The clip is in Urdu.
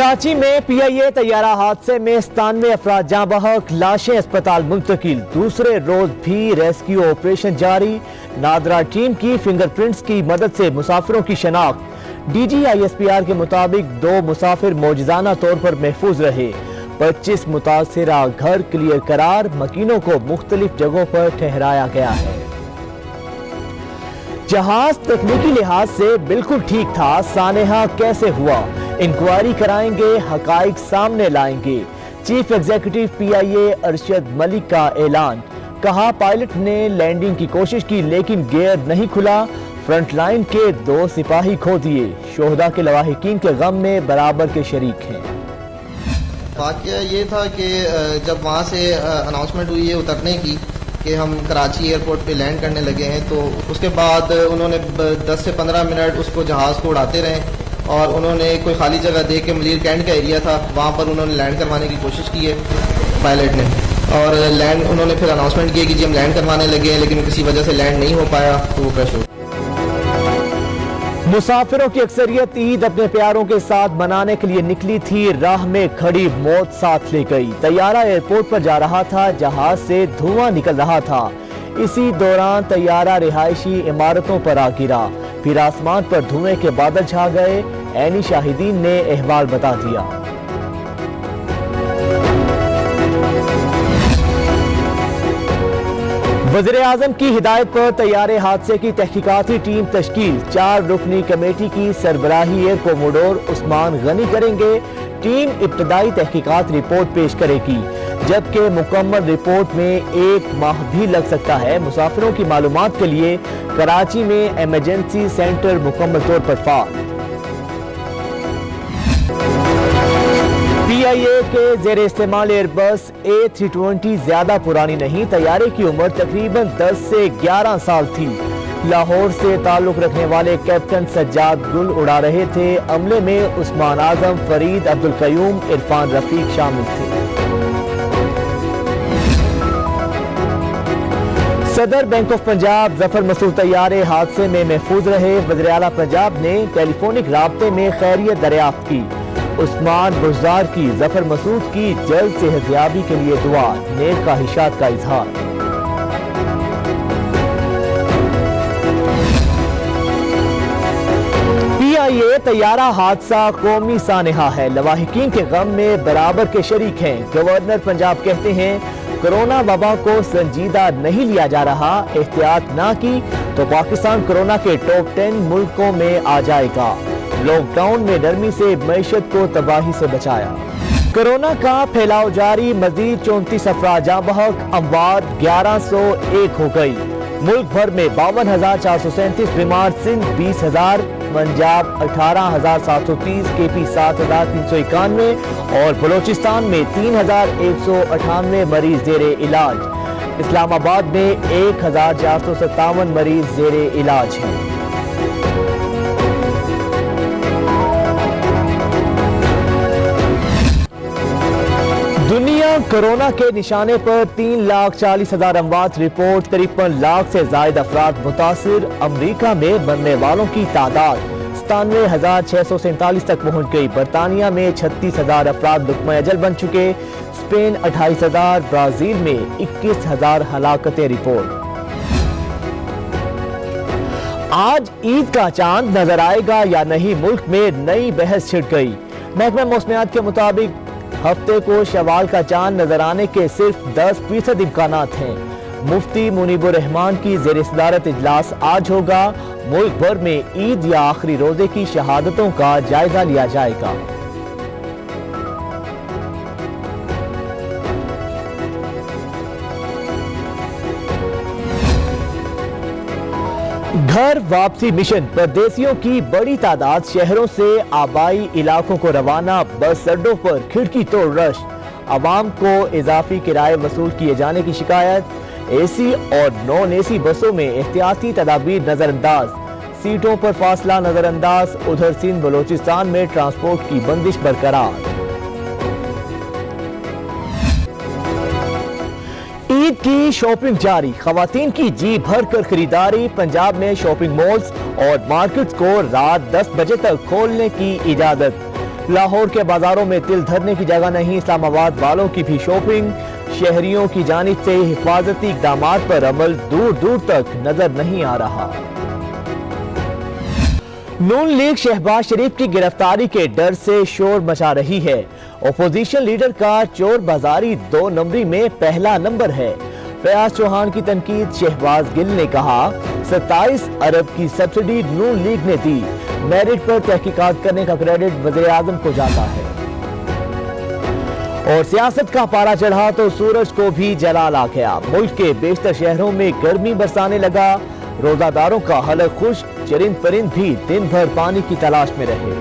کراچی میں پی آئی اے طیارہ حادثے میں 97 افراد جاں بحق، لاشیں اسپتال منتقل۔ دوسرے روز بھی ریسکیو آپریشن جاری۔ نادرا ٹیم کی فنگر پرنٹس کی مدد سے مسافروں کی شناخت۔ D G I S P R کے مطابق 2 مسافر معجزانہ طور پر محفوظ رہے۔ 25 متاثرہ گھر کلیئر قرار، مکینوں کو مختلف جگہوں پر ٹھہرایا گیا ہے۔ جہاز تکنیکی لحاظ سے بالکل ٹھیک تھا، سانحہ کیسے ہوا؟ انکوائری کرائیں گے، حقائق سامنے لائیں گے۔ چیف ایگزیکٹو پی آئی اے ارشد ملک کا اعلان، کہا پائلٹ نے لینڈنگ کی کوشش کی لیکن گیئر نہیں کھلا، فرنٹ لائن کے 2 سپاہی کھو دیے۔ شہداء کے لواحقین کے غم میں برابر کے شریک ہیں۔ واقعہ یہ تھا کہ جب وہاں سے اناؤنسمنٹ ہوئی ہے اترنے کی کہ ہم کراچی ایئرپورٹ پہ لینڈ کرنے لگے ہیں، تو اس کے بعد انہوں نے 10 سے 15 منٹ اس کو جہاز کو اڑاتے رہے اور انہوں نے کوئی خالی جگہ دیکھ کے ملیر کینٹ کا ایریا تھا، وہاں پر انہوں نے لینڈ کروانے کی کوشش کی ہے پائلٹ نے، اور لینڈ انہوں نے پھر اناؤنسمنٹ کیا کہ جی ہم لینڈ کروانے لگے ہیں، لیکن کسی وجہ سے لینڈ نہیں ہو پایا تو وہ کرش ہو۔ مسافروں کی اکثریت عید اپنے پیاروں کے ساتھ منانے کے لیے نکلی تھی، راہ میں کھڑی موت ساتھ لے گئی۔ طیارہ ایئرپورٹ پر جا رہا تھا، جہاز سے دھواں نکل رہا تھا، اسی دوران طیارہ رہائشی عمارتوں پر آ گرا، پھر آسمان پر دھوئیں کے بادل چھا گئے۔ عینی شاہدین نے احوال بتا دیا۔ وزیراعظم کی ہدایت پر طیارے حادثے کی تحقیقاتی ٹیم تشکیل، 4 رکنی کمیٹی کی سربراہی ایئر کوموڈور عثمان غنی کریں گے۔ ٹیم ابتدائی تحقیقات رپورٹ پیش کرے گی، جبکہ مکمل رپورٹ میں 1 ماہ بھی لگ سکتا ہے۔ مسافروں کی معلومات کے لیے کراچی میں ایمرجنسی سینٹر مکمل طور پر فعال۔ پی آئی اے کے زیر استعمال ایئر بس A320 زیادہ پرانی نہیں، طیارے کی عمر تقریباً 10 سے 11 سال تھی۔ لاہور سے تعلق رکھنے والے کیپٹن سجاد گل اڑا رہے تھے۔ عملے میں عثمان اعظم، فرید عبدالقیوم، عرفان رفیق شامل تھے۔ صدر بینک آف پنجاب ظفر مسعود طیارے حادثے میں محفوظ رہے۔ وزیر اعلیٰ پنجاب نے ٹیلی فونک رابطے میں خیریت دریافت کی۔ عثمان بزدار کی ظفر مسعود کی جلد صحت یابی کے لیے دعا، نیک خواہشات کا اظہار۔ پی آئی اے طیارہ حادثہ قومی سانحہ ہے، لواحقین کے غم میں برابر کے شریک ہیں۔ گورنر پنجاب کہتے ہیں کرونا وبا کو سنجیدہ نہیں لیا جا رہا، احتیاط نہ کی تو پاکستان کرونا کے ٹاپ 10 ملکوں میں آ جائے گا۔ لاک ڈاؤن میں نرمی سے معیشت کو تباہی سے بچایا۔ کرونا کا پھیلاؤ جاری، مزید 34 افراد جاں بحق، اموات 1101 ہو گئی۔ ملک بھر میں 52,437 بیمار، سندھ 20,000، پنجاب 18,730، کے پی 7,391 اور بلوچستان میں 3,198 مریض زیر علاج۔ اسلام آباد میں 1,457 مریض زیر علاج ہیں۔ دنیا کرونا کے نشانے پر 3,40,000 اموات رپورٹ، 53 لاکھ سے زائد افراد متاثر۔ امریکہ میں مرنے والوں کی تعداد 97,647 تک پہنچ گئی۔ برطانیہ میں 36,000 افراد لقمہ اجل بن چکے۔ اسپین 28,000، برازیل میں 21,000 ہلاکتیں رپورٹ۔ آج عید کا چاند نظر آئے گا یا نہیں، ملک میں نئی بحث چھڑ گئی۔ محکمہ موسمیات کے مطابق ہفتے کو شوال کا چاند نظر آنے کے صرف 10% امکانات ہیں۔ مفتی منیب الرحمان کی زیر صدارت اجلاس آج ہوگا۔ ملک بھر میں عید یا آخری روزے کی شہادتوں کا جائزہ لیا جائے گا۔ گھر واپسی مشن، پردیسیوں کی بڑی تعداد شہروں سے آبائی علاقوں کو روانہ، بس اڈوں پر کھڑکی توڑ رش، عوام کو اضافی کرائے وصول کیے جانے کی شکایت۔ اے سی اور نان اے سی بسوں میں احتیاطی تدابیر نظر انداز، سیٹوں پر فاصلہ نظر انداز۔ ادھر سندھ بلوچستان میں ٹرانسپورٹ کی بندش برقرار۔ عید کی شاپنگ جاری، خواتین کی جی بھر کر خریداری۔ پنجاب میں شاپنگ مالز اور مارکیٹس کو رات 10 بجے تک کھولنے کی اجازت۔ لاہور کے بازاروں میں دل دھرنے کی جگہ نہیں، اسلام آباد والوں کی بھی شاپنگ، شہریوں کی جانب سے حفاظتی اقدامات پر عمل دور دور تک نظر نہیں آ رہا۔ نون لیگ شہباز شریف کی گرفتاری کے ڈر سے شور مچا رہی ہے۔ اپوزیشن لیڈر کا چور بازاری 2 نمبری میں پہلا نمبر ہے۔ فیاض چوہان کی تنقید، شہباز گل نے کہا 27 ارب کی سبسڈی نون لیگ نے دی، میرٹ پر تحقیقات کرنے کا کریڈٹ وزیر اعظم کو جاتا ہے۔ اور سیاست کا پارا چڑھا تو سورج کو بھی جلال آ گیا، ملک کے بیشتر شہروں میں گرمی برسانے لگا، روزہ داروں کا حلق خشک، چرند پرند بھی دن بھر پانی کی تلاش میں رہے۔